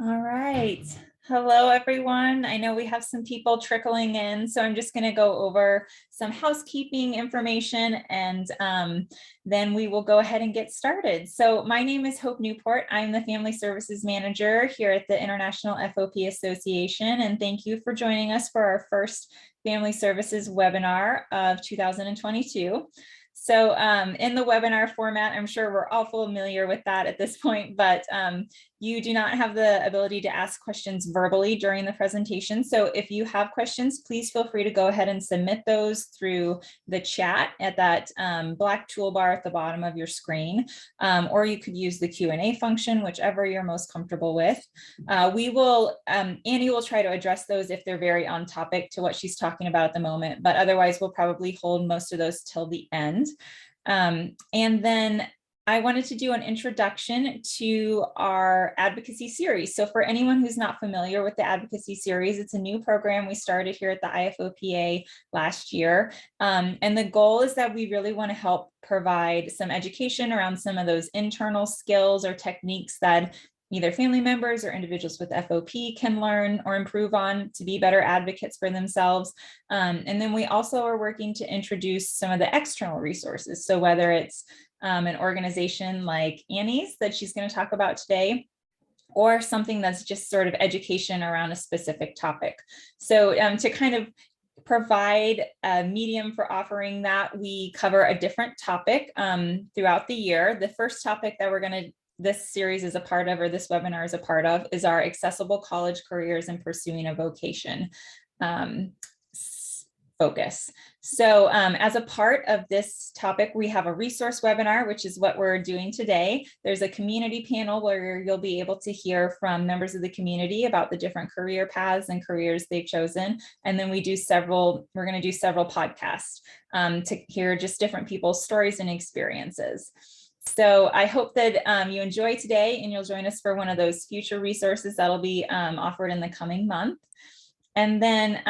All right. Hello, everyone. I know we have some people trickling in, so I'm just going to go over some housekeeping information and then we will go ahead and get started. So my name is Hope Newport. I'm the Family Services Manager here at the International FOP Association, and thank you for joining us for our first Family Services webinar of 2022. So in the webinar format, I'm sure we're all familiar with that at this point, but you do not have the ability to ask questions verbally during the presentation. So if you have questions, please feel free to go ahead and submit those through the chat at that black toolbar at the bottom of your screen, or you could use the Q&A function, whichever you're most comfortable with. Annie will try to address those if they're very on topic to what she's talking about at the moment, but otherwise we'll probably hold most of those till the end. And then I wanted to do an introduction to our advocacy series. So for anyone who's not familiar with the advocacy series, it's a new program we started here at the IFOPA last year. And the goal is that we really want to help provide some education around some of those internal skills or techniques that either family members or individuals with FOP can learn or improve on to be better advocates for themselves. And then we also are working to introduce some of the external resources. So whether it's an organization like Annie's that she's going to talk about today, or something that's just sort of education around a specific topic. So to kind of provide a medium for offering that, we cover a different topic throughout the year. The first topic that this series is a part of, or this webinar is a part of, is our accessible college careers and pursuing a vocation focus. So as a part of this topic, we have a resource webinar, which is what we're doing today. There's a community panel where you'll be able to hear from members of the community about the different career paths and careers they've chosen. And then we're going to do several podcasts to hear just different people's stories and experiences. So I hope that you enjoy today and you'll join us for one of those future resources that'll be offered in the coming month. And then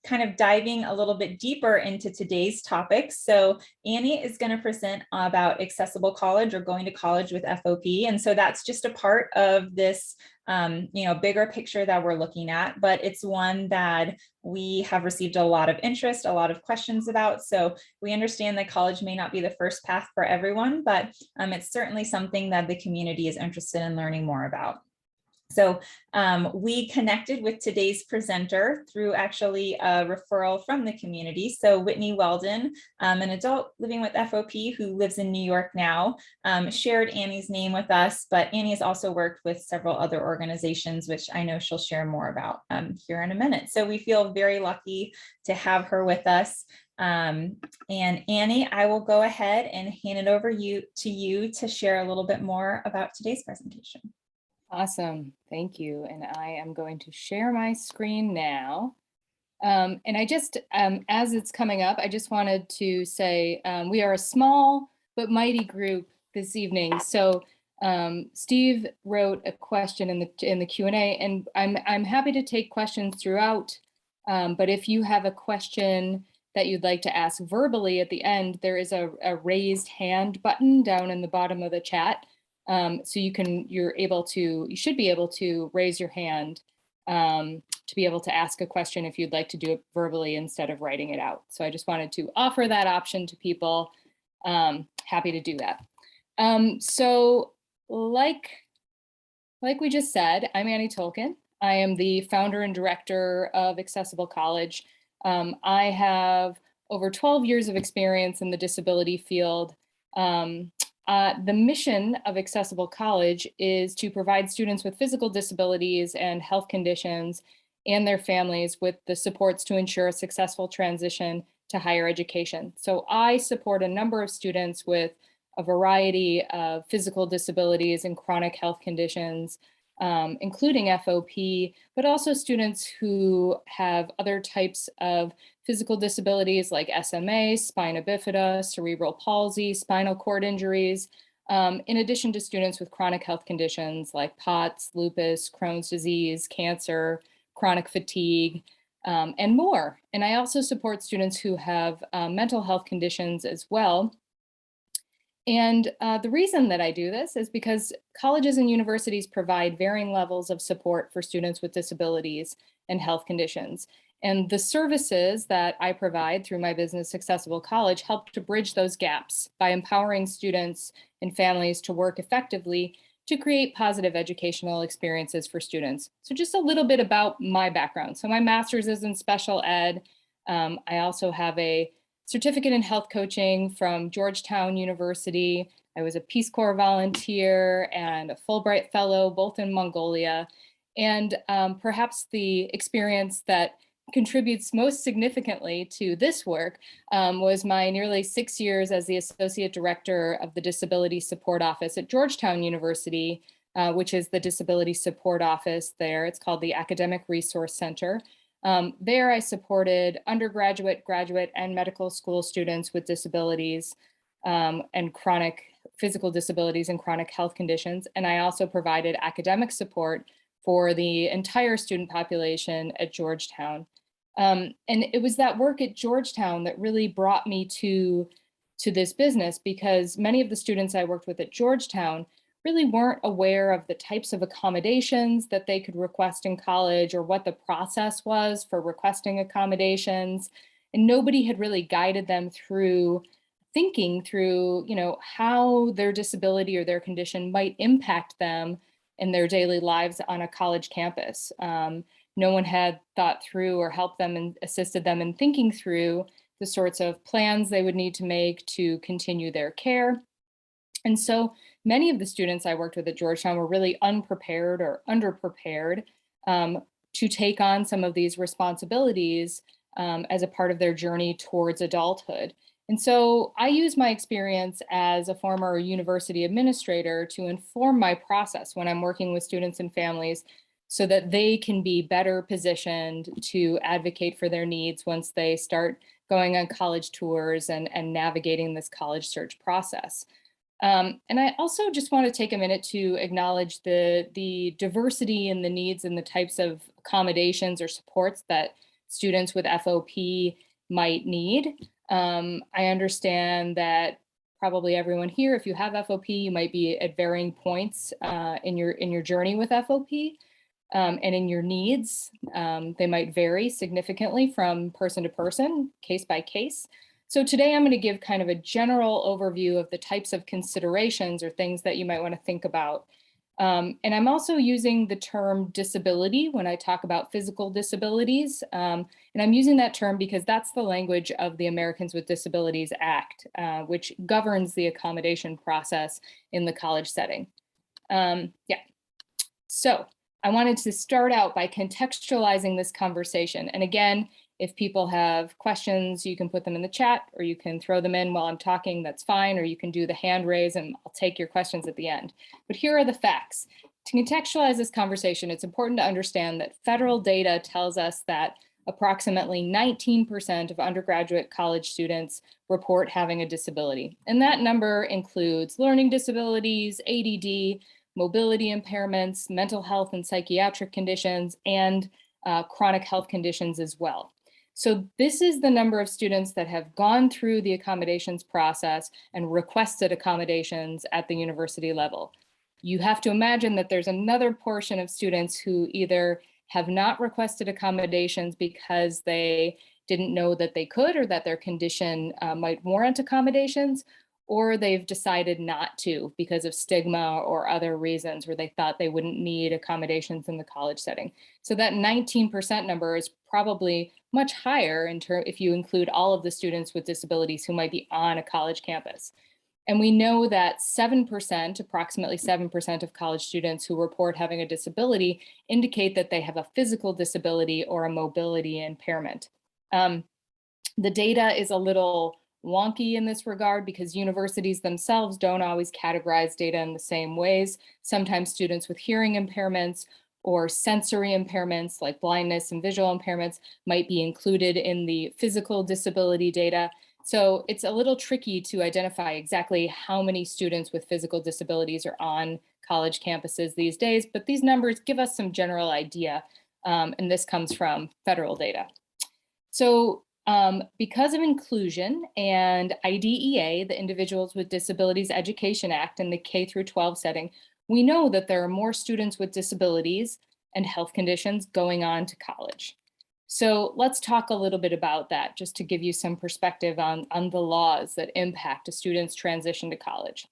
kind of diving a little bit deeper into today's topic. So Annie is going to present about accessible college or going to college with FOP. And so that's just a part of this bigger picture that we're looking at, but it's one that we have received a lot of interest, a lot of questions about. So we understand that college may not be the first path for everyone, but it's certainly something that the community is interested in learning more about. So we connected with today's presenter through actually a referral from the community. So Whitney Weldon, an adult living with FOP who lives in New York now, shared Annie's name with us, but Annie has also worked with several other organizations, which I know she'll share more about here in a minute. So we feel very lucky to have her with us. And Annie, I will go ahead and hand it over to you to share a little bit more about today's presentation. Awesome, thank you. And I am going to share my screen now. And I just, as it's coming up, I just wanted to say we are a small but mighty group this evening. So Steve wrote a question in the Q&A, and I'm happy to take questions throughout. But if you have a question that you'd like to ask verbally at the end, there is a raised hand button down in the bottom of the chat. So you should be able to raise your hand to be able to ask a question if you'd like to do it verbally instead of writing it out. So I just wanted to offer that option to people. Happy to do that. So like we just said, I'm Annie Tulkin. I am the founder and director of Accessible College. I have over 12 years of experience in the disability field. The mission of Accessible College is to provide students with physical disabilities and health conditions and their families with the supports to ensure a successful transition to higher education. So I support a number of students with a variety of physical disabilities and chronic health conditions, including FOP, but also students who have other types of physical disabilities like SMA, spina bifida, cerebral palsy, spinal cord injuries, in addition to students with chronic health conditions like POTS, lupus, Crohn's disease, cancer, chronic fatigue, and more. And I also support students who have mental health conditions as well. And the reason that I do this is because colleges and universities provide varying levels of support for students with disabilities and health conditions. And the services that I provide through my business Accessible College help to bridge those gaps by empowering students and families to work effectively to create positive educational experiences for students. So just a little bit about my background. So my master's is in special ed. I also have a certificate in health coaching from Georgetown University. I was a Peace Corps volunteer and a Fulbright Fellow, both in Mongolia. And perhaps the experience that contributes most significantly to this work was my nearly 6 years as the Associate Director of the Disability Support Office at Georgetown University, which is the Disability Support Office there. It's called the Academic Resource Center. There I supported undergraduate, graduate, and medical school students with disabilities and chronic physical disabilities and chronic health conditions. And I also provided academic support for the entire student population at Georgetown. And it was that work at Georgetown that really brought me to this business, because many of the students I worked with at Georgetown really weren't aware of the types of accommodations that they could request in college or what the process was for requesting accommodations. And nobody had really guided them through thinking through, how their disability or their condition might impact them in their daily lives on a college campus. No one had thought through or helped them and assisted them in thinking through the sorts of plans they would need to make to continue their care. And so many of the students I worked with at Georgetown were really unprepared or underprepared to take on some of these responsibilities as a part of their journey towards adulthood. And so I use my experience as a former university administrator to inform my process when I'm working with students and families, so that they can be better positioned to advocate for their needs once they start going on college tours and navigating this college search process. And I also just want to take a minute to acknowledge the diversity in the needs and the types of accommodations or supports that students with FOP might need. I understand that probably everyone here, if you have FOP, you might be at varying points in your journey with FOP. And in your needs, they might vary significantly from person to person, case by case. So today I'm going to give kind of a general overview of the types of considerations or things that you might want to think about. And I'm also using the term disability when I talk about physical disabilities. And I'm using that term because that's the language of the Americans with Disabilities Act, which governs the accommodation process in the college setting. So I wanted to start out by contextualizing this conversation. And again, if people have questions, you can put them in the chat, or you can throw them in while I'm talking, that's fine, or you can do the hand raise and I'll take your questions at the end. But here are the facts. To contextualize this conversation, it's important to understand that federal data tells us that approximately 19% of undergraduate college students report having a disability. And that number includes learning disabilities, ADD, mobility impairments, mental health and psychiatric conditions, and chronic health conditions as well. So this is the number of students that have gone through the accommodations process and requested accommodations at the university level. You have to imagine that there's another portion of students who either have not requested accommodations because they didn't know that they could or that their condition might warrant accommodations, or they've decided not to because of stigma or other reasons where they thought they wouldn't need accommodations in the college setting. So that 19% number is probably much higher if you include all of the students with disabilities who might be on a college campus. And we know that 7%, approximately 7% of college students who report having a disability indicate that they have a physical disability or a mobility impairment. The data is a little wonky in this regard because universities themselves don't always categorize data in the same ways. Sometimes students with hearing impairments or sensory impairments like blindness and visual impairments might be included in the physical disability data. So it's a little tricky to identify exactly how many students with physical disabilities are on college campuses these days, but these numbers give us some general idea, and this comes from federal data. So Because of inclusion and IDEA, the Individuals with Disabilities Education Act, and the K through 12 setting, we know that there are more students with disabilities and health conditions going on to college. So let's talk a little bit about that, just to give you some perspective on the laws that impact a student's transition to college.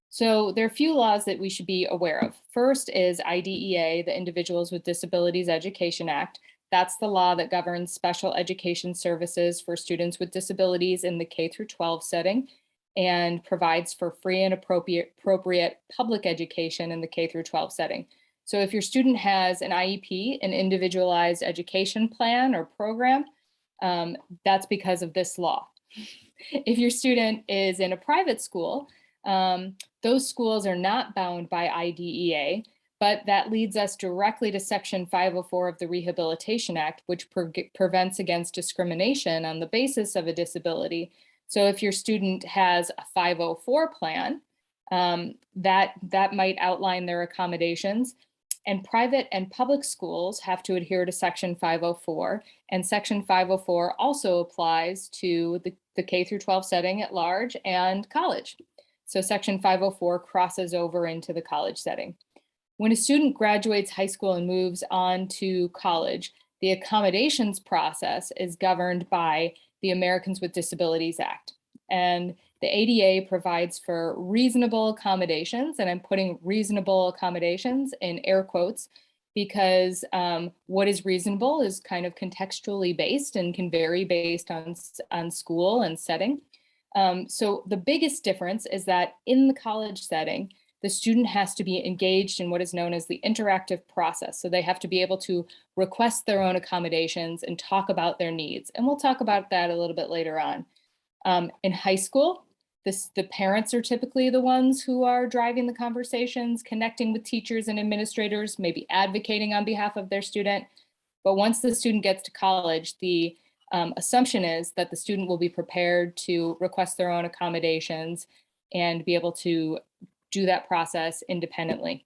So there are a few laws that we should be aware of. First is IDEA, the Individuals with Disabilities Education Act. That's the law that governs special education services for students with disabilities in the K through 12 setting and provides for free and appropriate public education in the K through 12 setting. So if your student has an IEP, an individualized education plan or program, that's because of this law. If your student is in a private school, those schools are not bound by IDEA, but that leads us directly to Section 504 of the Rehabilitation Act, which prevents against discrimination on the basis of a disability. So if your student has a 504 plan, that might outline their accommodations. And private and public schools have to adhere to Section 504. And Section 504 also applies to the K through 12 setting at large and college. So Section 504 crosses over into the college setting. When a student graduates high school and moves on to college, the accommodations process is governed by the Americans with Disabilities Act. And the ADA provides for reasonable accommodations, and I'm putting reasonable accommodations in air quotes because what is reasonable is kind of contextually based and can vary based on school and setting. So the biggest difference is that in the college setting, the student has to be engaged in what is known as the interactive process. So they have to be able to request their own accommodations and talk about their needs. And we'll talk about that a little bit later on. In high school, the parents are typically the ones who are driving the conversations, connecting with teachers and administrators, maybe advocating on behalf of their student. But once the student gets to college, the assumption is that the student will be prepared to request their own accommodations and be able to do that process independently.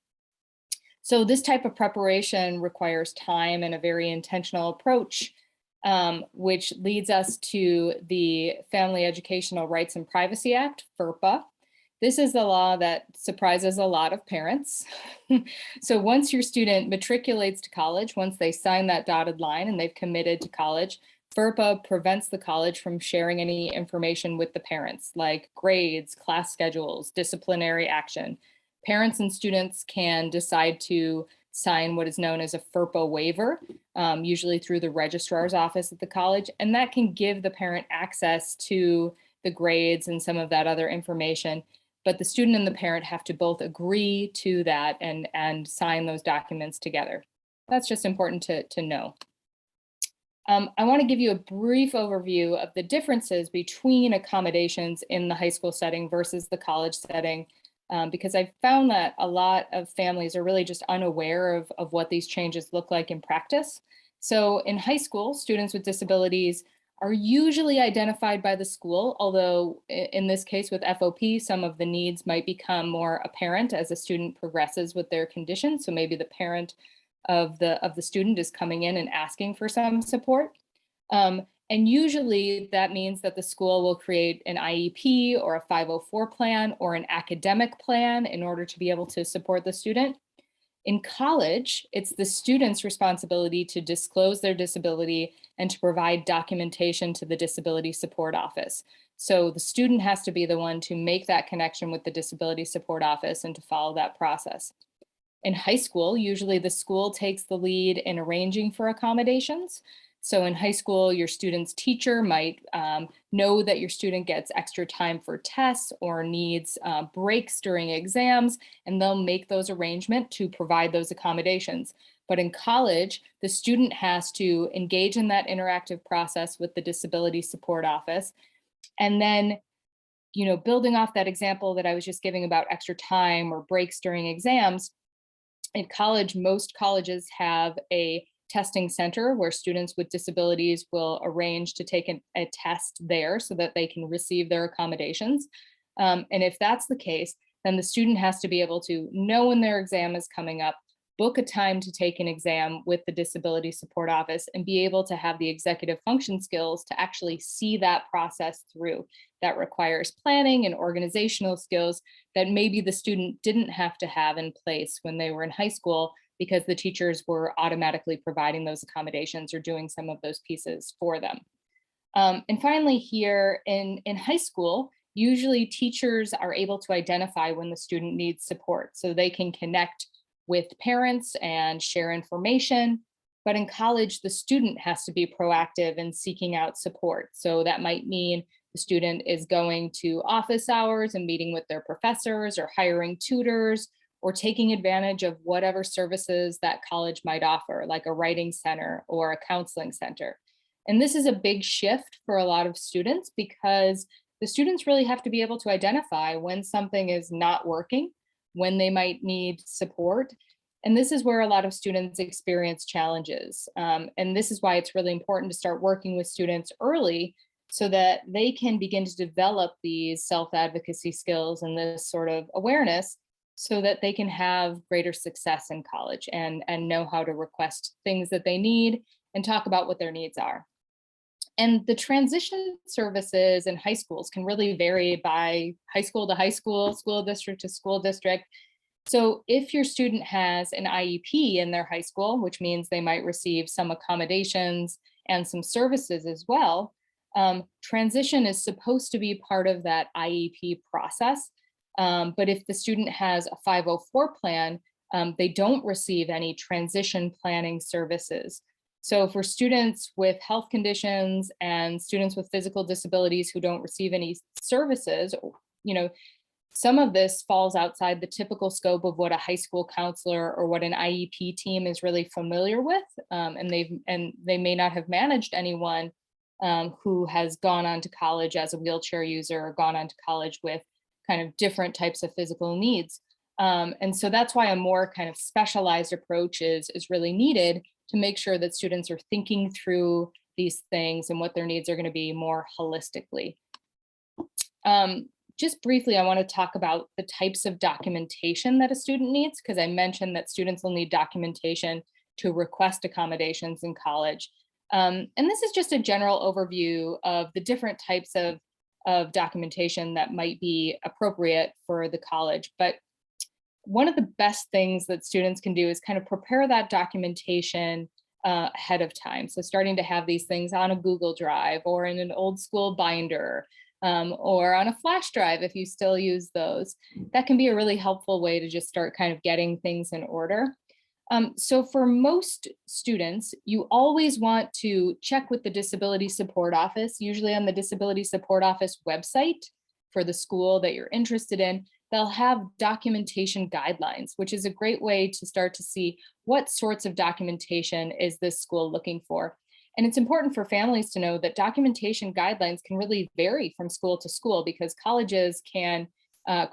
So this type of preparation requires time and a very intentional approach, which leads us to the Family Educational Rights and Privacy Act, FERPA. This is the law that surprises a lot of parents. So once your student matriculates to college, once they sign that dotted line and they've committed to college, FERPA prevents the college from sharing any information with the parents, like grades, class schedules, disciplinary action. Parents and students can decide to sign what is known as a FERPA waiver, usually through the registrar's office at the college, and that can give the parent access to the grades and some of that other information. But the student and the parent have to both agree to that and sign those documents together. That's just important to know. I want to give you a brief overview of the differences between accommodations in the high school setting versus the college setting, because I've found that a lot of families are really just unaware of what these changes look like in practice. So in high school, students with disabilities are usually identified by the school, although in this case with FOP, some of the needs might become more apparent as a student progresses with their condition. So maybe the parent of the student is coming in and asking for some support. And usually that means that the school will create an IEP or a 504 plan or an academic plan in order to be able to support the student. In college, it's the student's responsibility to disclose their disability and to provide documentation to the Disability Support Office. So the student has to be the one to make that connection with the Disability Support Office and to follow that process. In high school, usually the school takes the lead in arranging for accommodations. So in high school, your student's teacher might know that your student gets extra time for tests or needs breaks during exams, and they'll make those arrangements to provide those accommodations. But in college, the student has to engage in that interactive process with the Disability Support Office. And then, building off that example that I was just giving about extra time or breaks during exams, in college, most colleges have a testing center where students with disabilities will arrange to take a test there so that they can receive their accommodations. And if that's the case, then the student has to be able to know when their exam is coming up, book a time to take an exam with the Disability Support Office and be able to have the executive function skills to actually see that process through. That requires planning and organizational skills that maybe the student didn't have to have in place when they were in high school, because the teachers were automatically providing those accommodations or doing some of those pieces for them. And finally here in high school, usually teachers are able to identify when the student needs support so they can connect with parents and share information. But in college, the student has to be proactive in seeking out support. So that might mean the student is going to office hours and meeting with their professors or hiring tutors or taking advantage of whatever services that college might offer, like a writing center or a counseling center. And this is a big shift for a lot of students because the students really have to be able to identify when something is not working, when they might need support. And this is where a lot of students experience challenges. And this is why it's really important to start working with students early so that they can begin to develop these self-advocacy skills and this sort of awareness so that they can have greater success in college and know how to request things that they need and talk about what their needs are. And the transition services in high schools can really vary by high school to high school, school district to school district. So if your student has an IEP in their high school, which means they might receive some accommodations and some services as well, transition is supposed to be part of that IEP process. But if the student has a 504 plan, they don't receive any transition planning services. So for students with health conditions and students with physical disabilities who don't receive any services, some of this falls outside the typical scope of what a high school counselor or what an IEP team is really familiar with. And they may not have managed anyone who has gone on to college as a wheelchair user or gone on to college with kind of different types of physical needs. And so that's why a more kind of specialized approach is really needed to make sure that students are thinking through these things and what their needs are going to be more holistically. Just briefly, I want to talk about the types of documentation that a student needs, because I mentioned that students will need documentation to request accommodations in college. And this is just a general overview of the different types of documentation that might be appropriate for the college. But one of the best things that students can do is kind of prepare that documentation ahead of time. So starting to have these things on a Google Drive or in an old school binder or on a flash drive if you still use those. That can be a really helpful way to just start kind of getting things in order. So for most students, you always want to check with the Disability Support Office, usually on the Disability Support Office website for the school that you're interested in. They'll have documentation guidelines, which is a great way to start to see what sorts of documentation is this school looking for. And it's important for families to know that documentation guidelines can really vary from school to school because colleges can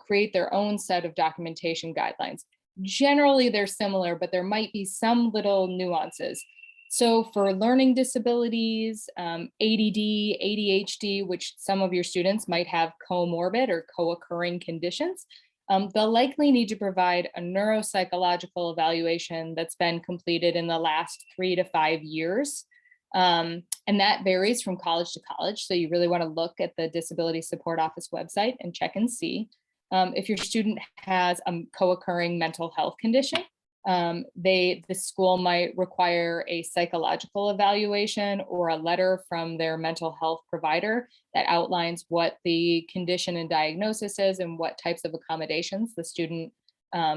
create their own set of documentation guidelines. Generally, they're similar, but there might be some little nuances. So for learning disabilities, ADD, ADHD, which some of your students might have comorbid or co-occurring conditions, they'll likely need to provide a neuropsychological evaluation that's been completed in the last 3 to 5 years. And that varies from college to college. So you really want to look at the Disability Support Office website and check and see. If your student has a co-occurring mental health condition, the school might require a psychological evaluation or a letter from their mental health provider that outlines what the condition and diagnosis is and what types of accommodations the student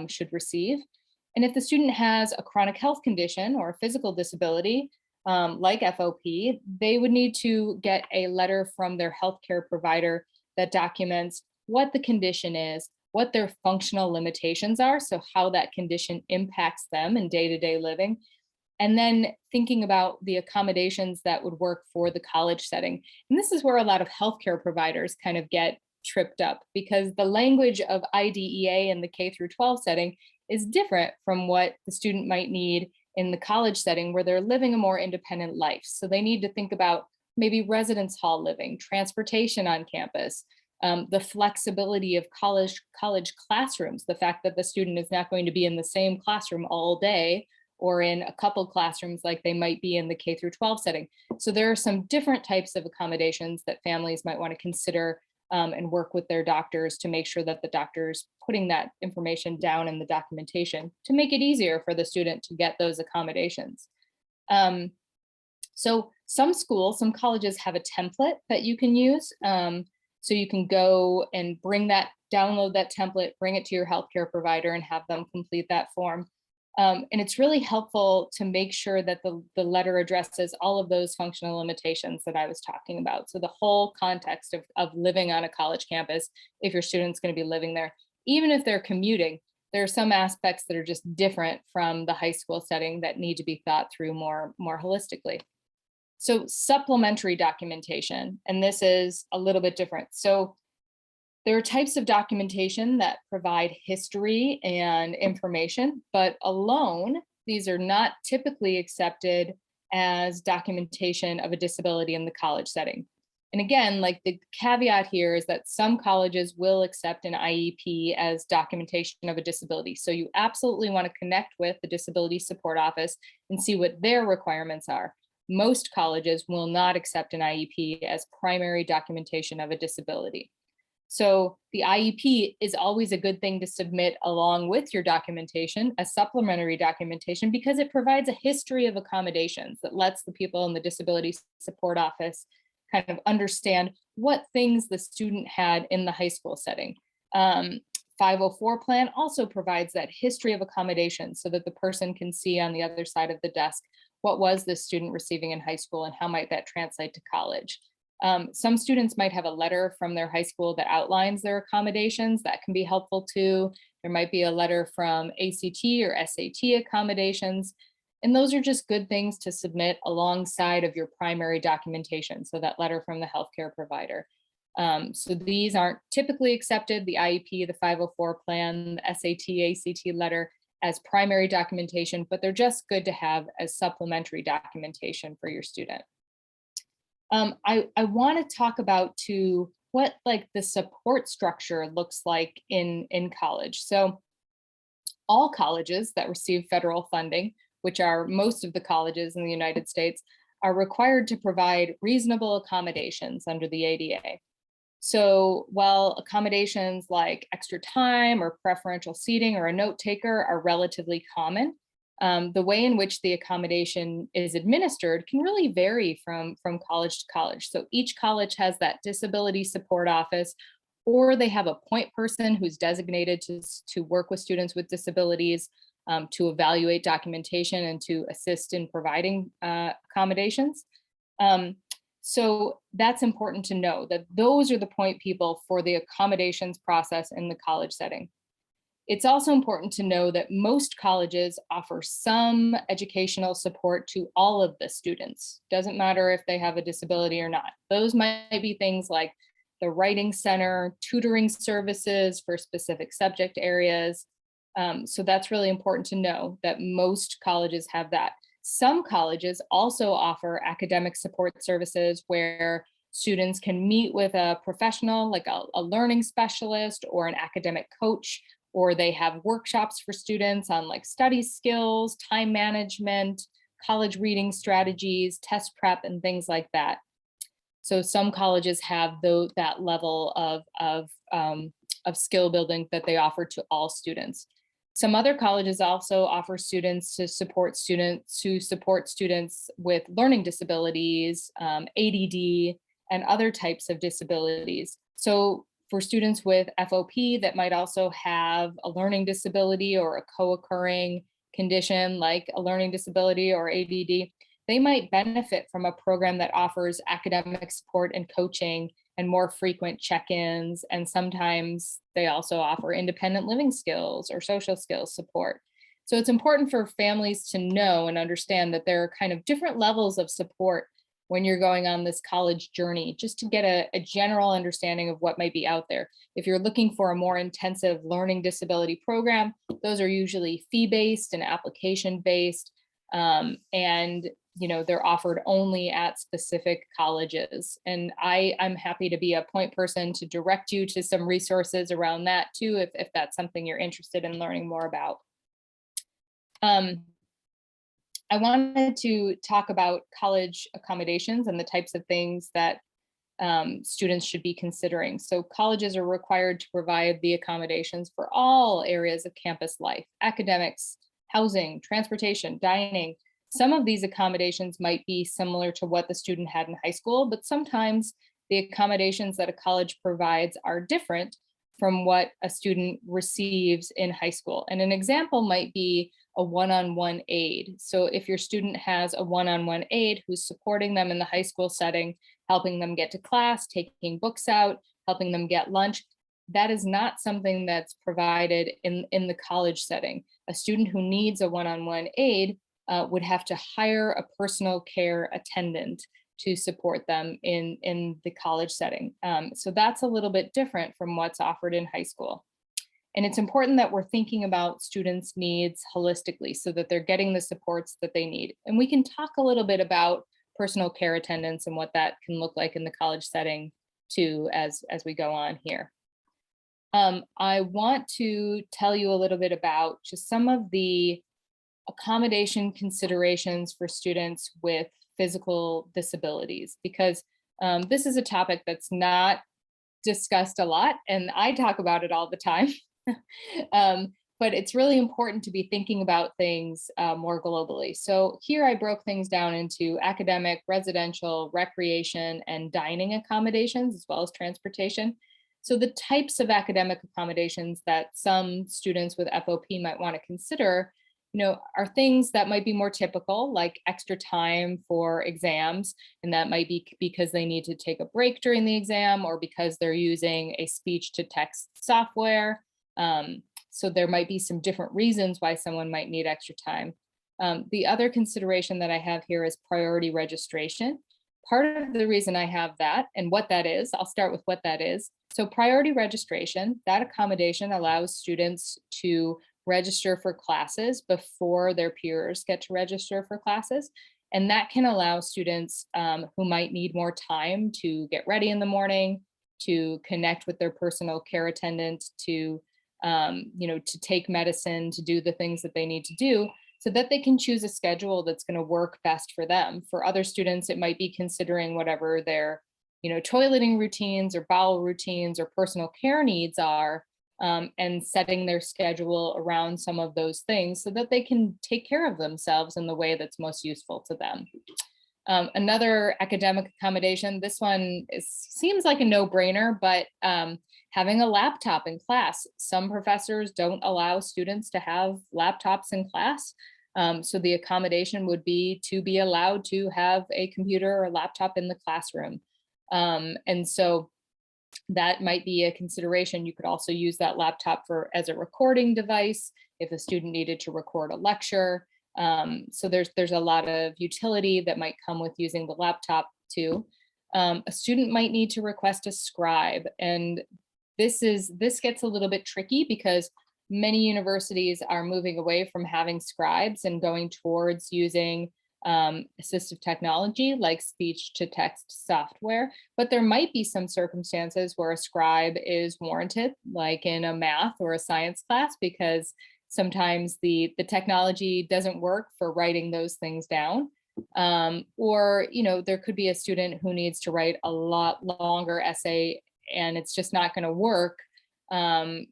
should receive. And if the student has a chronic health condition or a physical disability, like FOP, they would need to get a letter from their healthcare provider that documents what the condition is, what their functional limitations are, so how that condition impacts them in day-to-day living, and then thinking about the accommodations that would work for the college setting. And this is where a lot of healthcare providers kind of get tripped up because the language of IDEA in the K through 12 setting is different from what the student might need in the college setting where they're living a more independent life. So they need to think about maybe residence hall living, transportation on campus, The flexibility of college classrooms, the fact that the student is not going to be in the same classroom all day or in a couple classrooms like they might be in the K through 12 setting. So there are some different types of accommodations that families might want to consider and work with their doctors to make sure that the doctor's putting that information down in the documentation to make it easier for the student to get those accommodations. So some schools, some colleges have a template that you can use. So you can go and download that template, bring it to your healthcare provider and have them complete that form. And it's really helpful to make sure that the letter addresses all of those functional limitations that I was talking about. So the whole context of living on a college campus, if your student's going to be living there, even if they're commuting, there are some aspects that are just different from the high school setting that need to be thought through more holistically. So supplementary documentation, and this is a little bit different. So there are types of documentation that provide history and information, but alone, these are not typically accepted as documentation of a disability in the college setting. And again, like the caveat here is that some colleges will accept an IEP as documentation of a disability. So you absolutely want to connect with the Disability Support Office and see what their requirements are. Most colleges will not accept an IEP as primary documentation of a disability. So the IEP is always a good thing to submit along with your documentation, a supplementary documentation, because it provides a history of accommodations that lets the people in the Disability Support Office kind of understand what things the student had in the high school setting. 504 plan also provides that history of accommodation so that the person can see on the other side of the desk, what was this student receiving in high school and how might that translate to college? Some students might have a letter from their high school that outlines their accommodations. That can be helpful too. There might be a letter from ACT or SAT accommodations. And those are just good things to submit alongside of your primary documentation. So that letter from the healthcare provider. So these aren't typically accepted, the IEP, the 504 plan, the SAT, ACT letter as primary documentation, but they're just good to have as supplementary documentation for your student. I want to talk about too what like the support structure looks like in college. So all colleges that receive federal funding, which are most of the colleges in the United States, are required to provide reasonable accommodations under the ADA. So while accommodations like extra time or preferential seating or a note taker are relatively common, the way in which the accommodation is administered can really vary from college to college. So each college has that disability support office, or they have a point person who's designated to work with students with disabilities, to evaluate documentation and to assist in providing accommodations. So that's important to know that those are the point people for the accommodations process in the college setting. It's also important to know that most colleges offer some educational support to all of the students. Doesn't matter if they have a disability or not. Those might be things like the writing center, tutoring services for specific subject areas. So that's really important to know that most colleges have that. Some colleges also offer academic support services where students can meet with a professional like a learning specialist or an academic coach, or they have workshops for students on like study skills, time management, college reading strategies, test prep, and things like that. So some colleges have that level of skill building that they offer to all students. Some other colleges also offer students to support students with learning disabilities, ADD, and other types of disabilities. So for students with FOP that might also have a learning disability or a co-occurring condition like a learning disability or ADD, they might benefit from a program that offers academic support and coaching and more frequent check-ins. And sometimes they also offer independent living skills or social skills support. So it's important for families to know and understand that there are kind of different levels of support when you're going on this college journey, just to get a general understanding of what might be out there. If you're looking for a more intensive learning disability program, those are usually fee-based and application-based. And they're offered only at specific colleges. And I'm happy to be a point person to direct you to some resources around that too, if that's something you're interested in learning more about. I wanted to talk about college accommodations and the types of things that students should be considering. So colleges are required to provide the accommodations for all areas of campus life: academics, housing, transportation, dining. Some of these accommodations might be similar to what the student had in high school, but sometimes the accommodations that a college provides are different from what a student receives in high school. And an example might be a one-on-one aide. So if your student has a one-on-one aide who's supporting them in the high school setting, helping them get to class, taking books out, helping them get lunch, that is not something that's provided in the college setting. A student who needs a one-on-one aide would have to hire a personal care attendant to support them in the college setting. So that's a little bit different from what's offered in high school. And it's important that we're thinking about students' needs holistically so that they're getting the supports that they need. And we can talk a little bit about personal care attendants and what that can look like in the college setting too, as we go on here. I want to tell you a little bit about just some of the accommodation considerations for students with physical disabilities, because this is a topic that's not discussed a lot, and I talk about it all the time. But it's really important to be thinking about things more globally. So here I broke things down into academic, residential, recreation, and dining accommodations, as well as transportation. So the types of academic accommodations that some students with FOP might want to consider, are things that might be more typical, like extra time for exams. And that might be because they need to take a break during the exam or because they're using a speech to text software. So there might be some different reasons why someone might need extra time. The other consideration that I have here is priority registration. Part of the reason I have that and what that is, I'll start with what that is. So priority registration, that accommodation allows students to register for classes before their peers get to register for classes. And that can allow students who might need more time to get ready in the morning, to connect with their personal care attendant, to take medicine, to do the things that they need to do so that they can choose a schedule that's going to work best for them. For other students, it might be considering whatever their, toileting routines or bowel routines or personal care needs are, and setting their schedule around some of those things so that they can take care of themselves in the way that's most useful to them. Another academic accommodation, this one seems like a no-brainer, but having a laptop in class. Some professors don't allow students to have laptops in class. So the accommodation would be to be allowed to have a computer or laptop in the classroom. And so that might be a consideration. You could also use that laptop as a recording device if a student needed to record a lecture. So there's a lot of utility that might come with using the laptop too. A student might need to request a scribe, and this gets a little bit tricky because many universities are moving away from having scribes and going towards using assistive technology like speech to text software. But there might be some circumstances where a scribe is warranted, like in a math or a science class, because sometimes the technology doesn't work for writing those things down. Or, there could be a student who needs to write a lot longer essay and it's just not going to work on,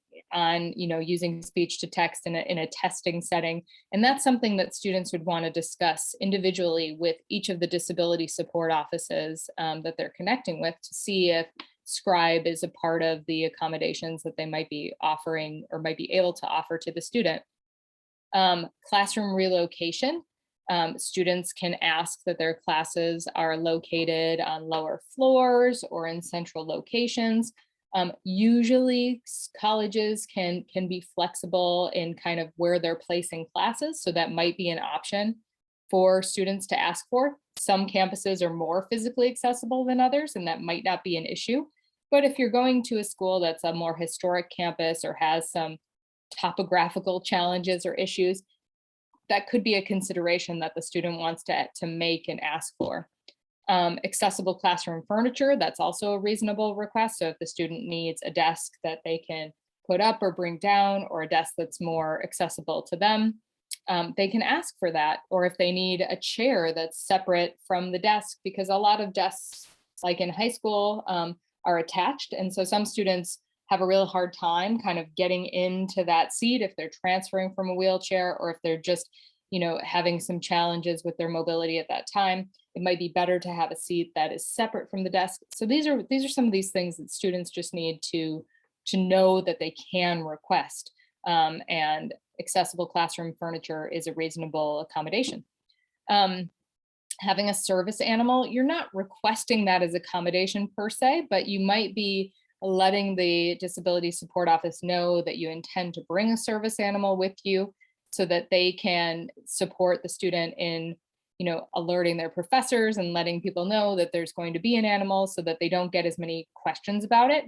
using speech to text in a testing setting. And that's something that students would want to discuss individually with each of the disability support offices that they're connecting with to see if scribe is a part of the accommodations that they might be offering or might be able to offer to the student. Classroom relocation. Students can ask that their classes are located on lower floors or in central locations. Usually colleges can be flexible in kind of where they're placing classes. So that might be an option for students to ask for. Some campuses are more physically accessible than others, and that might not be an issue. But if you're going to a school that's a more historic campus or has some topographical challenges or issues, that could be a consideration that the student wants to make and ask for. Accessible classroom furniture, that's also a reasonable request. So if the student needs a desk that they can put up or bring down, or a desk that's more accessible to them, they can ask for that. Or if they need a chair that's separate from the desk, because a lot of desks, like in high school, are attached. And so some students have a real hard time kind of getting into that seat if they're transferring from a wheelchair, or if they're just, having some challenges with their mobility at that time. It might be better to have a seat that is separate from the desk. So these are some of these things that students just need to know that they can request. And accessible classroom furniture is a reasonable accommodation. Having a service animal, you're not requesting that as accommodation per se, but you might be letting the disability support office know that you intend to bring a service animal with you, so that they can support the student in, alerting their professors and letting people know that there's going to be an animal, so that they don't get as many questions about it.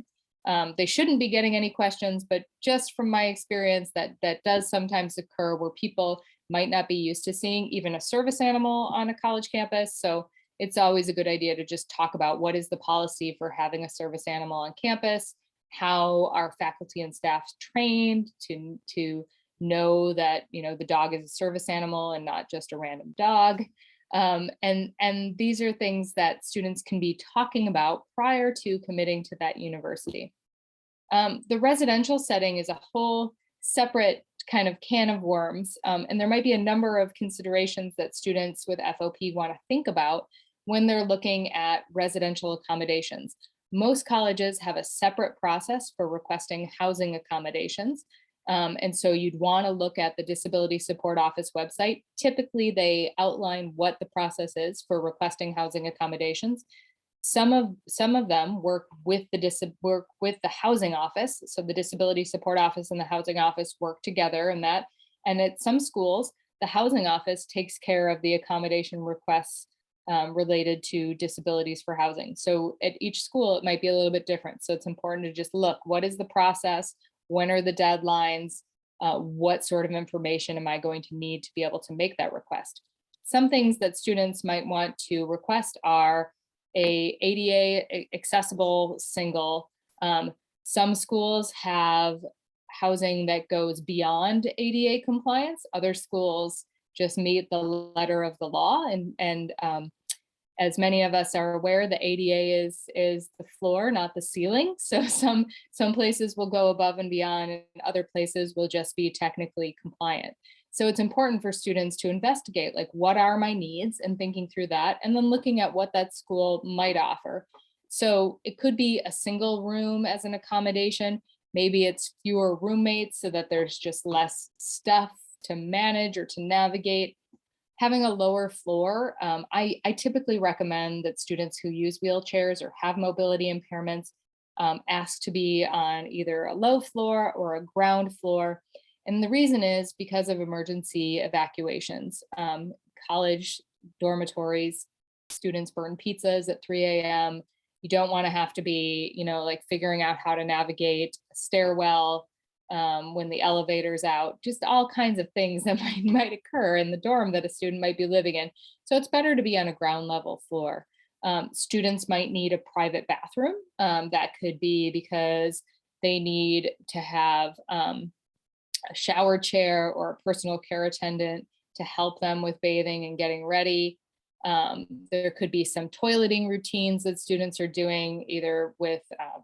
They shouldn't be getting any questions, but just from my experience, that does sometimes occur, where people might not be used to seeing even a service animal on a college campus. So it's always a good idea to just talk about what is the policy for having a service animal on campus, how are faculty and staff trained to know that the dog is a service animal and not just a random dog. And these are things that students can be talking about prior to committing to that university. The residential setting is a whole separate kind of can of worms, and there might be a number of considerations that students with FOP want to think about when they're looking at residential accommodations. Most colleges have a separate process for requesting housing accommodations. And so you'd want to look at the Disability Support Office website. Typically, they outline what the process is for requesting housing accommodations. Some of them work with the housing office. So the Disability Support Office and the housing office work together in that. And at some schools, the housing office takes care of the accommodation requests related to disabilities for housing. So at each school, it might be a little bit different. So it's important to just look, what is the process? When are the deadlines? What sort of information am I going to need to be able to make that request? Some things that students might want to request are a ADA accessible single. Some schools have housing that goes beyond ADA compliance. Other schools just meet the letter of the law. And as many of us are aware, the ADA is the floor, not the ceiling. So some places will go above and beyond, and other places will just be technically compliant. So it's important for students to investigate, like, what are my needs, and thinking through that, and then looking at what that school might offer. So it could be a single room as an accommodation. Maybe it's fewer roommates so that there's just less stuff to manage or to navigate. Having a lower floor, I typically recommend that students who use wheelchairs or have mobility impairments ask to be on either a low floor or a ground floor. And the reason is because of emergency evacuations. College dormitories, students burn pizzas at 3 a.m. You don't want to have to be, like figuring out how to navigate a stairwell when the elevator's out, just all kinds of things that might occur in the dorm that a student might be living in. So it's better to be on a ground level floor. Students might need a private bathroom. That could be because they need to have a shower chair or a personal care attendant to help them with bathing and getting ready. There could be some toileting routines that students are doing, either with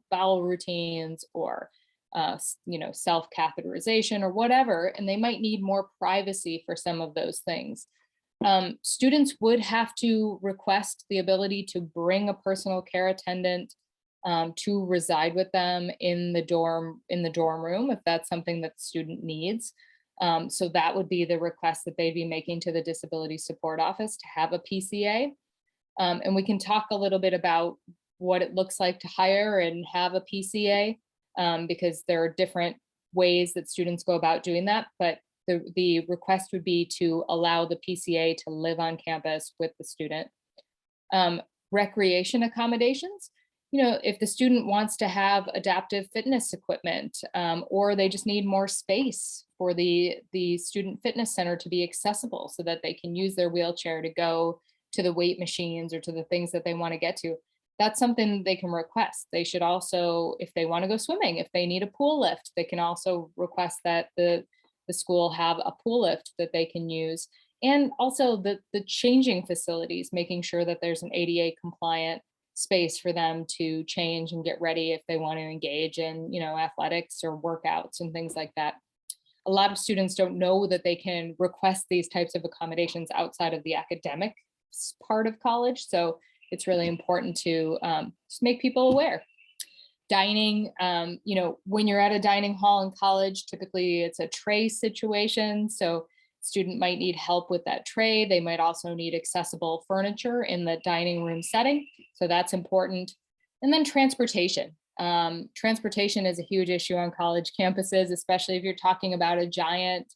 bowel routines or self-catheterization or whatever, and they might need more privacy for some of those things. Students would have to request the ability to bring a personal care attendant to reside with them in the dorm room, if that's something that the student needs. So that would be the request that they'd be making to the Disability Support Office, to have a PCA. And we can talk a little bit about what it looks like to hire and have a PCA, because there are different ways that students go about doing that. But the request would be to allow the PCA to live on campus with the student. Recreation accommodations. if the student wants to have adaptive fitness equipment, or they just need more space for the student fitness center to be accessible so that they can use their wheelchair to go to the weight machines or to the things that they want to get to. That's something they can request. They should also, if they want to go swimming, if they need a pool lift, they can also request that the school have a pool lift that they can use. And also the changing facilities, making sure that there's an ADA compliant space for them to change and get ready if they want to engage in, athletics or workouts and things like that. A lot of students don't know that they can request these types of accommodations outside of the academic part of college. So it's really important to just make people aware. Dining, when you're at a dining hall in college, typically it's a tray situation. So student might need help with that tray. They might also need accessible furniture in the dining room setting. So that's important. And then transportation. Transportation is a huge issue on college campuses, especially if you're talking about a giant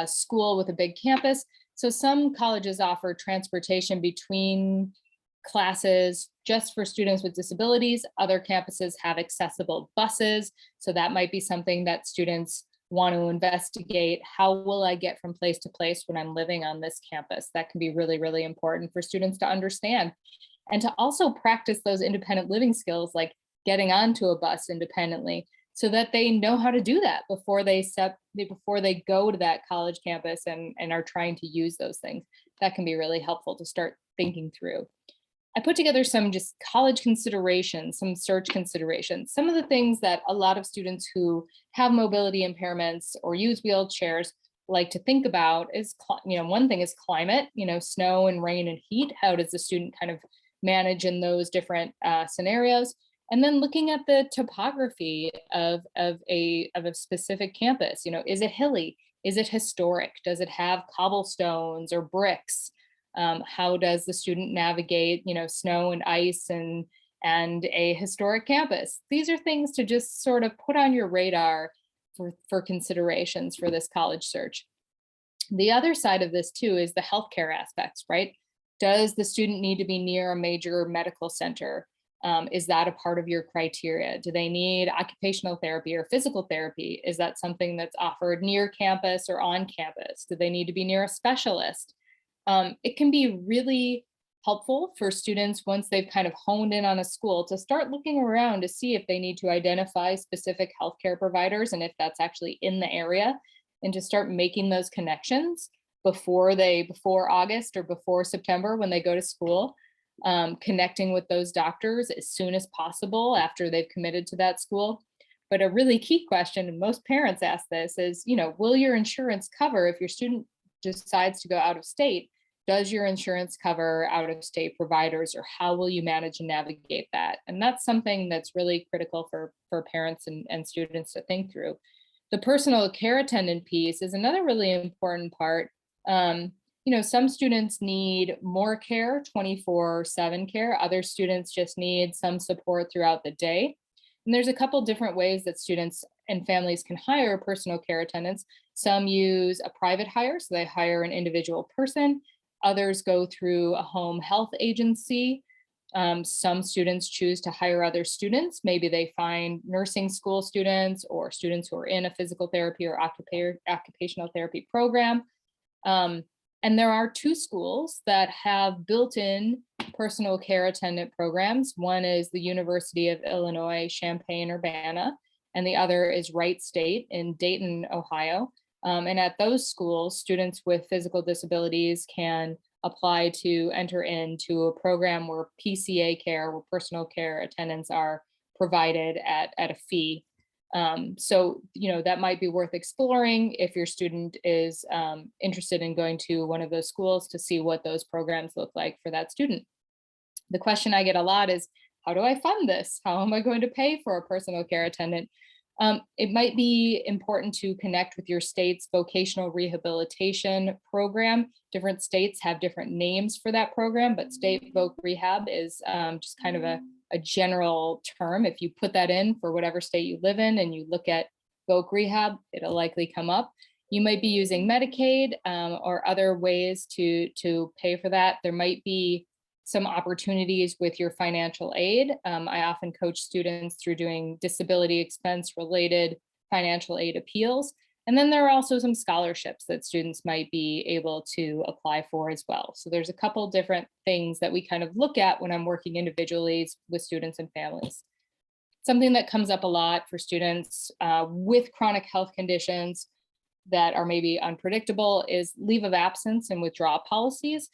school with a big campus. So some colleges offer transportation between classes just for students with disabilities. Other campuses have accessible buses. So that might be something that students want to investigate. How will I get from place to place when I'm living on this campus? That can be really, really important for students to understand. And to also practice those independent living skills, like getting onto a bus independently, so that they know how to do that before they go to that college campus and are trying to use those things. That can be really helpful to start thinking through. I put together some just college considerations, some search considerations, some of the things that a lot of students who have mobility impairments or use wheelchairs like to think about is, one thing is climate, snow and rain and heat. How does the student kind of manage in those different scenarios? And then looking at the topography of a specific campus, is it hilly? Is it historic? Does it have cobblestones or bricks? How does the student navigate, snow and ice and a historic campus? These are things to just sort of put on your radar for considerations for this college search. The other side of this too is the healthcare aspects, right? Does the student need to be near a major medical center? Is that a part of your criteria? Do they need occupational therapy or physical therapy? Is that something that's offered near campus or on campus? Do they need to be near a specialist? It can be really helpful for students once they've kind of honed in on a school to start looking around to see if they need to identify specific healthcare providers and if that's actually in the area, and to start making those connections before August or before September when they go to school, connecting with those doctors as soon as possible after they've committed to that school. But a really key question, and most parents ask this, is, will your insurance cover if your student decides to go out of state? Does your insurance cover out of state providers, or how will you manage and navigate that? And that's something that's really critical for parents and students to think through. The personal care attendant piece is another really important part. Some students need more care, 24/7 care. Other students just need some support throughout the day. And there's a couple different ways that students and families can hire personal care attendants. Some use a private hire, so they hire an individual person. Others go through a home health agency. Some students choose to hire other students. Maybe they find nursing school students or students who are in a physical therapy or occupational therapy program. And there are two schools that have built-in personal care attendant programs. One is the University of Illinois, Champaign-Urbana, and the other is Wright State in Dayton, Ohio. And at those schools, students with physical disabilities can apply to enter into a program where PCA care, where personal care attendants are provided at a fee. So, that might be worth exploring if your student is interested in going to one of those schools to see what those programs look like for that student. The question I get a lot is, how do I fund this? How am I going to pay for a personal care attendant? It might be important to connect with your state's vocational rehabilitation program. Different states have different names for that program, but state voc rehab is just kind of a general term. If you put that in for whatever state you live in and you look at voc rehab, it'll likely come up. You might be using Medicaid or other ways to pay for that. There might be some opportunities with your financial aid. I often coach students through doing disability expense related financial aid appeals. And then there are also some scholarships that students might be able to apply for as well. So there's a couple different things that we kind of look at when I'm working individually with students and families. Something that comes up a lot for students with chronic health conditions that are maybe unpredictable is leave of absence and withdrawal policies.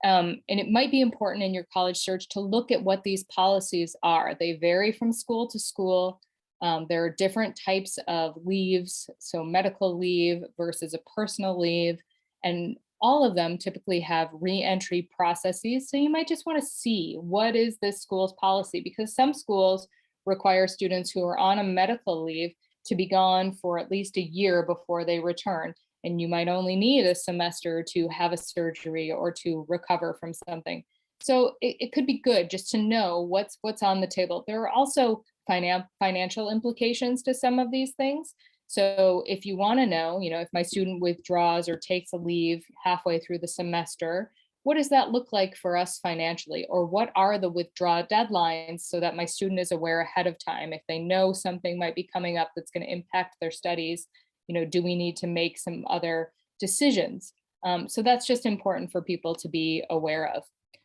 And it might be important in your college search to look at what these policies are. They vary from school to school. There are different types of leaves, so medical leave versus a personal leave, and all of them typically have re-entry processes. So you might just want to see, what is this school's policy? Because some schools require students who are on a medical leave to be gone for at least a year before they return. And you might only need a semester to have a surgery or to recover from something. So it could be good just to know what's on the table. There are also financial implications to some of these things. So if you want to know, if my student withdraws or takes a leave halfway through the semester, what does that look like for us financially? Or what are the withdrawal deadlines so that my student is aware ahead of time? If they know something might be coming up that's going to impact their studies, do we need to make some other decisions? So that's just important for people to be aware of.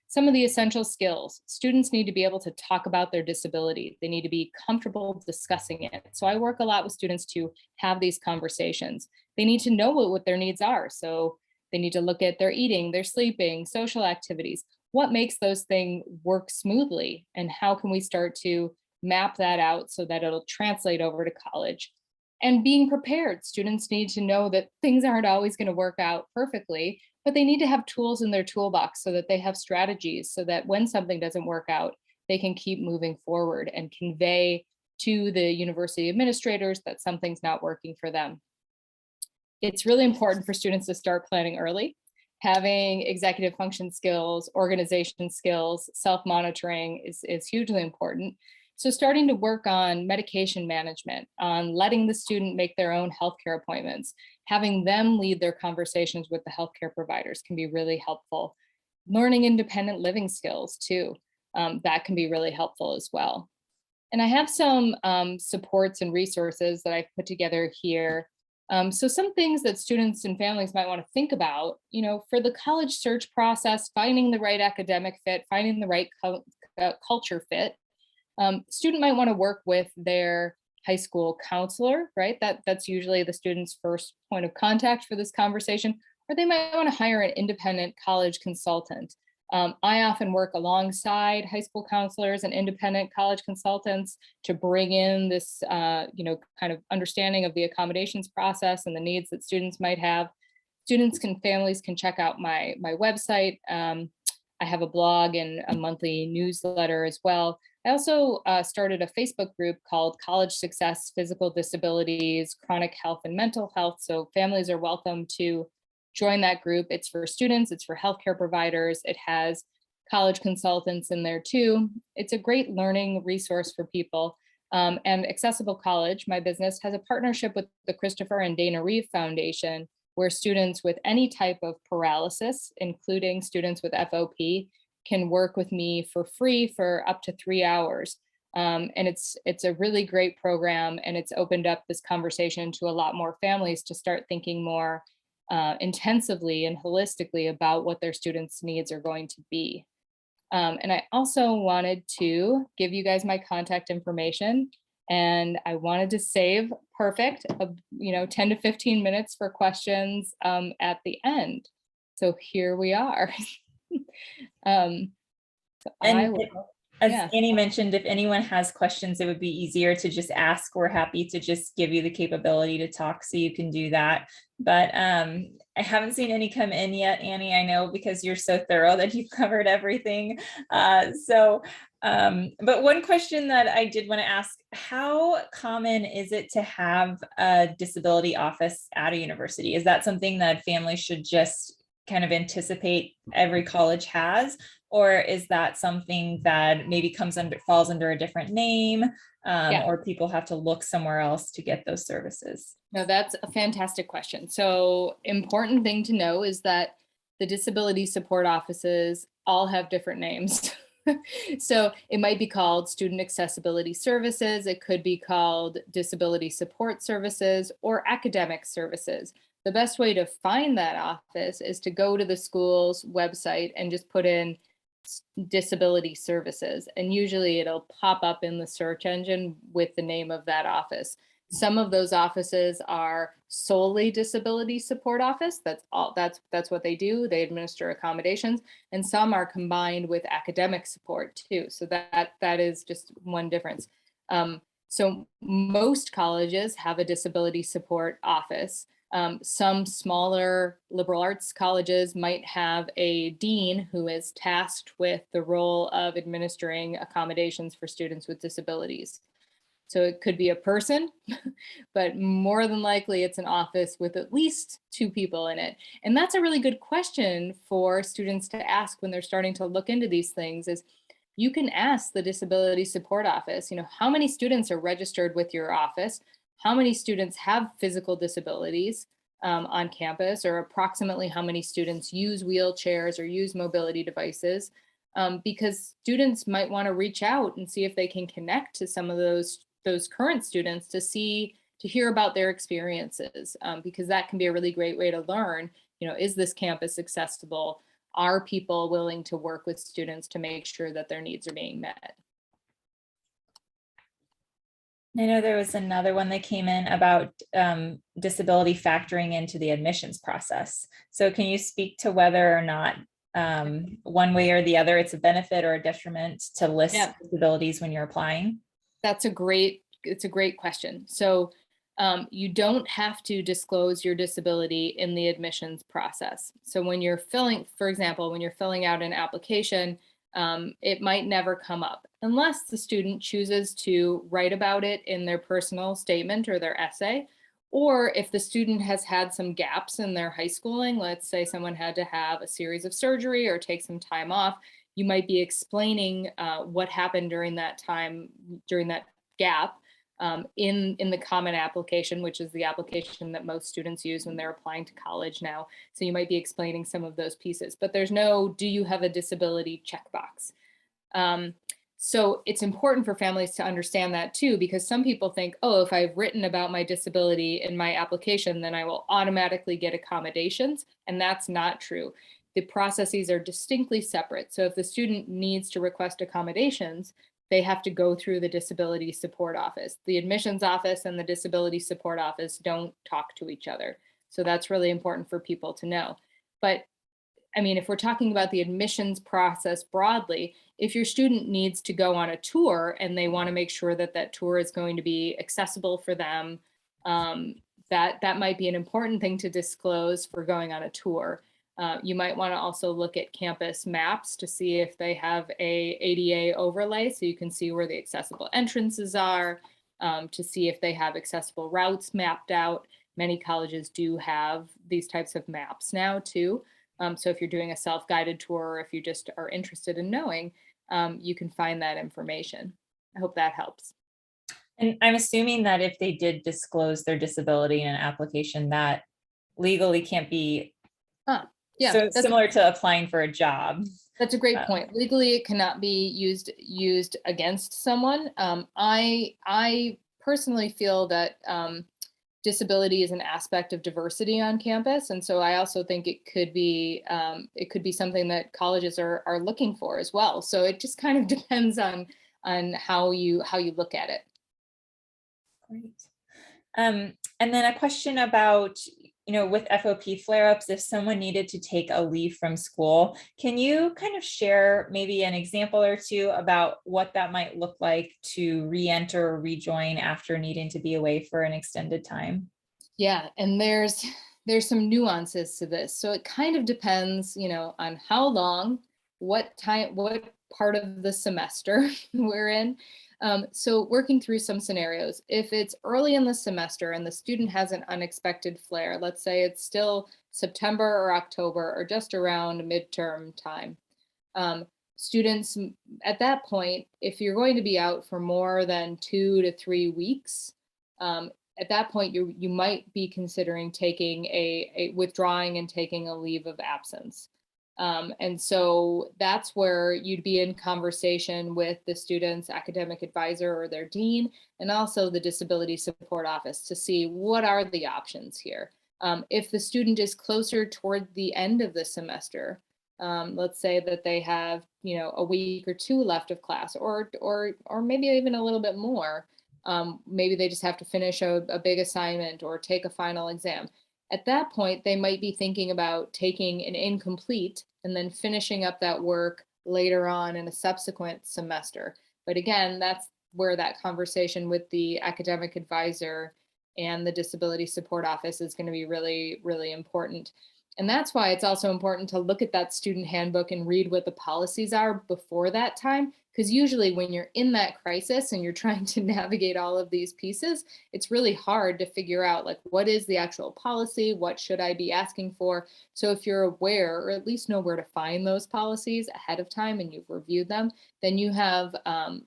Some of the essential skills: students need to be able to talk about their disability. They need to be comfortable discussing it. So I work a lot with students to have these conversations. They need to know what their needs are. So they need to look at their eating, their sleeping, social activities. What makes those things work smoothly? And how can we start to map that out so that it'll translate over to college? And being prepared. Students need to know that things aren't always going to work out perfectly, but they need to have tools in their toolbox so that they have strategies so that when something doesn't work out, they can keep moving forward and convey to the university administrators that something's not working for them. It's really important for students to start planning early. Having executive function skills, organization skills, self-monitoring is hugely important. So starting to work on medication management, on letting the student make their own healthcare appointments, having them lead their conversations with the healthcare providers can be really helpful. Learning independent living skills too, that can be really helpful as well. And I have some supports and resources that I've put together here. So some things that students and families might want to think about, for the college search process, finding the right academic fit, finding the right culture fit. Student might want to work with their high school counselor, right? That's usually the student's first point of contact for this conversation, or they might want to hire an independent college consultant. I often work alongside high school counselors and independent college consultants to bring in this, kind of understanding of the accommodations process and the needs that students might have. Families can check out my website. I have a blog and a monthly newsletter as well. I also started a Facebook group called College Success, Physical Disabilities, Chronic Health, and Mental Health. So families are welcome to join that group. It's for students, it's for healthcare providers. It has college consultants in there too. It's a great learning resource for people. And Accessible College, my business, has a partnership with the Christopher and Dana Reeve Foundation, where students with any type of paralysis, including students with FOP, can work with me for free for up to 3 hours. And it's a really great program, and it's opened up this conversation to a lot more families to start thinking more intensively and holistically about what their students' needs are going to be. And I also wanted to give you guys my contact information, and I wanted to save 10 to 15 minutes for questions at the end. So here we are. As Annie mentioned, if anyone has questions, it would be easier to just ask. We're happy to just give you the capability to talk, so you can do that. But I haven't seen any come in yet, Annie, I know, because you're so thorough that you've covered everything. But one question that I did want to ask: how common is it to have a disability office at a university? Is that something that families should just kind of anticipate every college has? Or is that something that maybe falls under a different name, or people have to look somewhere else to get those services? No, that's a fantastic question. So important thing to know is that the disability support offices all have different names. So it might be called Student Accessibility Services, it could be called Disability Support Services, or Academic Services. The best way to find that office is to go to the school's website and just put in disability services, and usually it'll pop up in the search engine with the name of that office. Some of those offices are solely disability support office. That's all. That's what they do. They administer accommodations, and some are combined with academic support too. So that is just one difference. So most colleges have a disability support office. Some smaller liberal arts colleges might have a dean who is tasked with the role of administering accommodations for students with disabilities. So it could be a person, but more than likely it's an office with at least 2 people in it. And that's a really good question for students to ask when they're starting to look into these things. Is you can ask the disability support office, how many students are registered with your office? How many students have physical disabilities on campus, or approximately how many students use wheelchairs or use mobility devices? Because students might want to reach out and see if they can connect to some of those current students to hear about their experiences, because that can be a really great way to learn, is this campus accessible? Are people willing to work with students to make sure that their needs are being met? I know there was another one that came in about disability factoring into the admissions process. So can you speak to whether or not one way or the other, it's a benefit or a detriment to list disabilities when you're applying? It's a great question. So you don't have to disclose your disability in the admissions process. So when you're for example, when you're filling out an application, it might never come up unless the student chooses to write about it in their personal statement or their essay, or if the student has had some gaps in their high schooling. Let's say someone had to have a series of surgery or take some time off. You might be explaining what happened during that time, during that gap, in the common application, which is the application that most students use when they're applying to college now. So you might be explaining some of those pieces, but there's no "do you have a disability" checkbox. So it's important for families to understand that too, because some people think, oh, if I've written about my disability in my application, then I will automatically get accommodations. And that's not true. The processes are distinctly separate. So if the student needs to request accommodations, they have to go through the disability support office. The admissions office and the disability support office don't talk to each other. So that's really important for people to know. But I mean, if we're talking about the admissions process broadly, if your student needs to go on a tour and they want to make sure that that tour is going to be accessible for them, that might be an important thing to disclose for going on a tour. You might want to also look at campus maps to see if they have a ADA overlay, so you can see where the accessible entrances are, to see if they have accessible routes mapped out. Many colleges do have these types of maps now too. So if you're doing a self-guided tour, or if you just are interested in knowing, you can find that information. I hope that helps. And I'm assuming that if they did disclose their disability in an application, that legally can't be so similar to applying for a job. That's a great point. Legally, it cannot be used against someone. I personally feel that disability is an aspect of diversity on campus, and so I also think it could be something that colleges are looking for as well. So it just kind of depends on how you look at it. Great. And then a question about, with FOP flare-ups, if someone needed to take a leave from school, can you kind of share maybe an example or two about what that might look like to re-enter or rejoin after needing to be away for an extended time? Yeah, and there's some nuances to this. So it kind of depends, on how long, what part of the semester we're in. So working through some scenarios, if it's early in the semester and the student has an unexpected flare, let's say it's still September or October or just around midterm time. Students at that point, if you're going to be out for more than 2 to 3 weeks, at that point, you might be considering taking withdrawing and taking a leave of absence. And so that's where you'd be in conversation with the student's academic advisor or their dean, and also the disability support office to see what are the options here. If the student is closer toward the end of the semester, let's say that they have, a week or two left of class, or maybe even a little bit more. Maybe they just have to finish a big assignment or take a final exam. At that point, they might be thinking about taking an incomplete and then finishing up that work later on in a subsequent semester. But again, that's where that conversation with the academic advisor and the disability support office is going to be really, really important. And that's why it's also important to look at that student handbook and read what the policies are before that time. Because usually when you're in that crisis and you're trying to navigate all of these pieces, it's really hard to figure out, like, what is the actual policy? What should I be asking for? So if you're aware, or at least know where to find those policies ahead of time and you've reviewed them, then you have,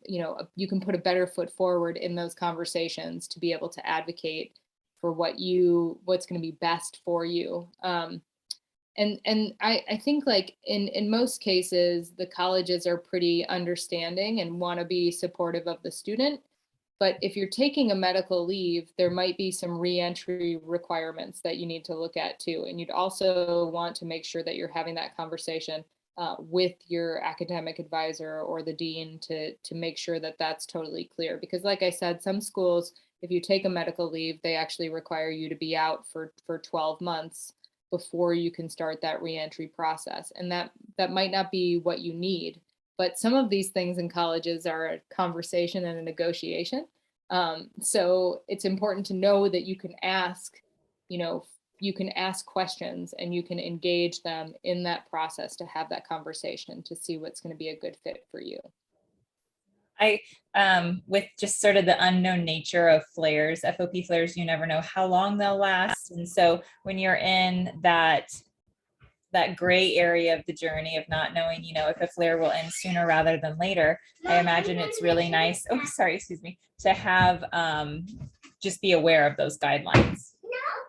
you can put a better foot forward in those conversations to be able to advocate for what's going to be best for you. And I think, like, in most cases, the colleges are pretty understanding and want to be supportive of the student. But if you're taking a medical leave, there might be some reentry requirements that you need to look at too. And you'd also want to make sure that you're having that conversation with your academic advisor or the dean to make sure that that's totally clear. Because like I said, some schools, if you take a medical leave, they actually require you to be out for 12 months before you can start that reentry process. And that might not be what you need. But some of these things in colleges are a conversation and a negotiation. So it's important to know that you can ask, questions and you can engage them in that process to have that conversation to see what's going to be a good fit for you. With just sort of the unknown nature of flares, FOP flares, you never know how long they'll last. And so when you're in that gray area of the journey of not knowing, if a flare will end sooner rather than later, I imagine it's really nice. Oh, sorry, excuse me, to have just be aware of those guidelines.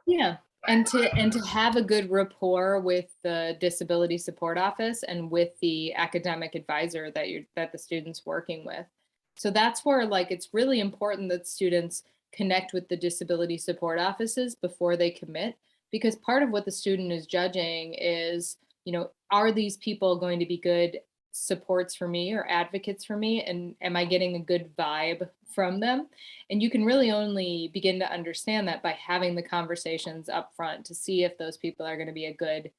Yeah. And to have a good rapport with the disability support office and with the academic advisor that the student's working with. So that's where, like, it's really important that students connect with the disability support offices before they commit, because part of what the student is judging is, are these people going to be good supports for me or advocates for me, and am I getting a good vibe from them? And you can really only begin to understand that by having the conversations up front to see if those people are going to be a good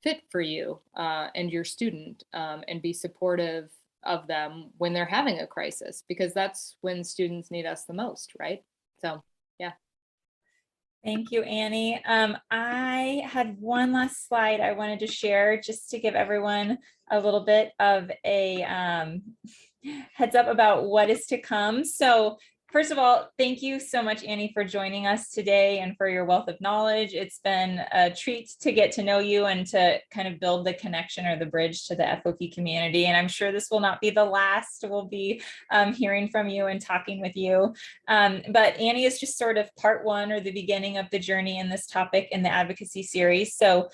fit for you and your student, and be supportive of them when they're having a crisis, because that's when students need us the most, right? So yeah. Thank you, Annie. I had one last slide I wanted to share just to give everyone a little bit of a heads up about what is to come. So first of all, thank you so much, Annie, for joining us today and for your wealth of knowledge. It's been a treat to get to know you and to kind of build the connection or the bridge to the FOP community. And I'm sure this will not be the last we'll be hearing from you and talking with you. But Annie is just sort of part one or the beginning of the journey in this topic in the advocacy series. So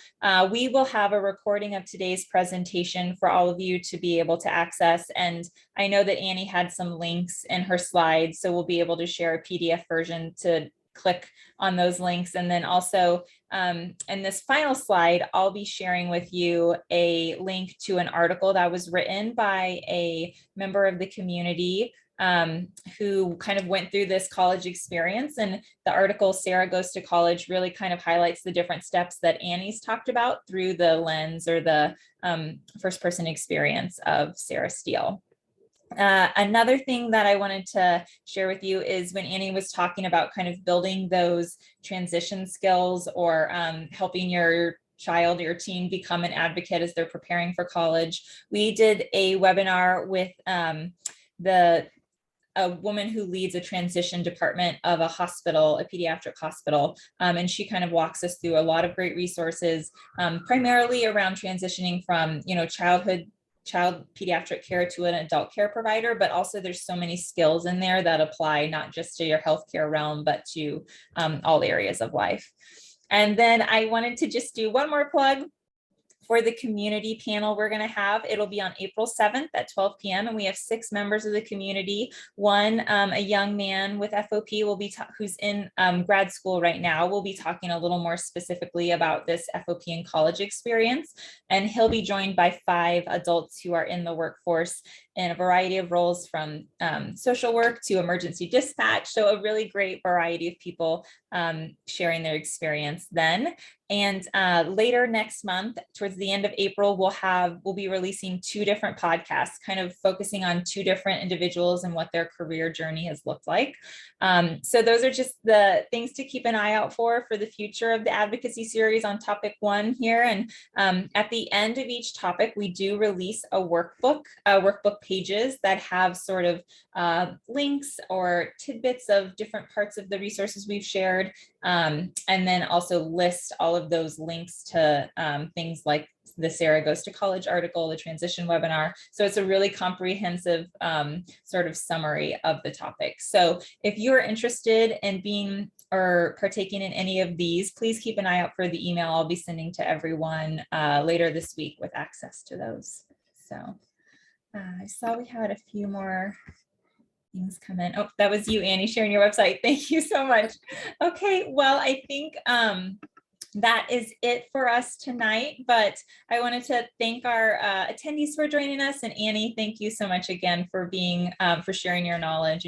we will have a recording of today's presentation for all of you to be able to access. And I know that Annie had some links in her slides, so we'll be able to share a PDF version to click on those links. And then also in this final slide, I'll be sharing with you a link to an article that was written by a member of the community who kind of went through this college experience. And the article, Sarah Goes to College, really kind of highlights the different steps that Annie's talked about through the lens or the first person experience of Sarah Steele. Another thing that I wanted to share with you is when Annie was talking about kind of building those transition skills or helping your child or your teen become an advocate as they're preparing for college. We did a webinar with a woman who leads a transition department of a hospital, a pediatric hospital. And she kind of walks us through a lot of great resources, primarily around transitioning from, child pediatric care to an adult care provider, but also there's so many skills in there that apply not just to your healthcare realm, but to all areas of life. And then I wanted to just do one more plug For the community panel we're going to have, it'll be on April 7th at 12 p.m. And we have 6 members of the community. One, a young man with FOP will be who's in grad school right now. We'll be talking a little more specifically about this FOP and college experience. And he'll be joined by 5 adults who are in the workforce in a variety of roles, from social work to emergency dispatch. So a really great variety of people sharing their experience then. And later next month, towards the end of April, we'll be releasing 2 different podcasts, kind of focusing on 2 different individuals and what their career journey has looked like. So those are just the things to keep an eye out for the future of the advocacy series on topic 1 here. And at the end of each topic, we do release a workbook pages that have sort of links or tidbits of different parts of the resources we've shared. And then also list all of those links to things like the Sarah Goes to College article, the transition webinar. So it's a really comprehensive sort of summary of the topic. So if you're interested in being or partaking in any of these, please keep an eye out for the email I'll be sending to everyone later this week with access to those. So I saw we had a few more things come in. Oh, that was you, Annie, sharing your website. Thank you so much. Okay, well, I think that is it for us tonight, but I wanted to thank our attendees for joining us. And Annie, thank you so much again for being, for sharing your knowledge and